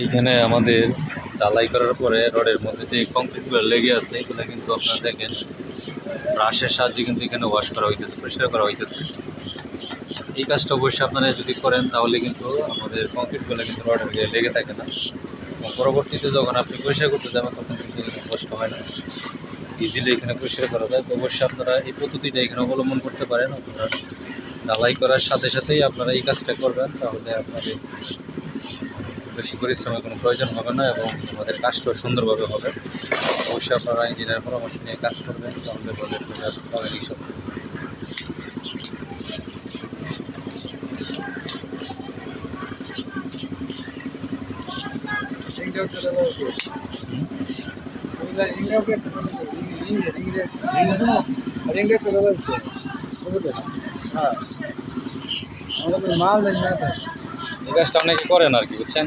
এইখানে আমাদের ঢালাই করার পরে রডের মধ্যে যে কংক্রিটগুলো লেগে আছে এগুলো কিন্তু আপনারা দেখেন ব্রাশের সাহায্যে কিন্তু এখানে ওয়াশ করা হইতেছে, পরিষ্কার করা হইতেছে। এই কাজটা অবশ্যই আপনারা যদি করেন তাহলে কিন্তু আমাদের কংক্রিটগুলো কিন্তু রডের গায়ে লেগে থাকে না। এবং পরবর্তীতে যখন আপনি পরিষ্কার করতে যাবেন তখন কিন্তু এখানে কষ্ট হয় না, ইজিলি এখানে পরিষ্কার করা যায়। তো অবশ্যই আপনারা এই পদ্ধতিটা এখানে অবলম্বন করতে পারেন। আপনারা ঢালাই করার সাথে সাথেই আপনারা এই কাজটা করবেন, তাহলে আপনাদের বেশি পরিশ্রমের কোনো প্রয়োজন হবে না এবং আমাদের কাজটাও সুন্দরভাবে হবে। অবশ্যই আপনারা ইঞ্জিনিয়ার পরামর্শ নিয়ে কাজ করবেন, তাহলে প্রজেক্ট চলে আসতে পারেন এইসব। মাল এই কাজটা অনেকে করেন আর কি, বুঝছেন।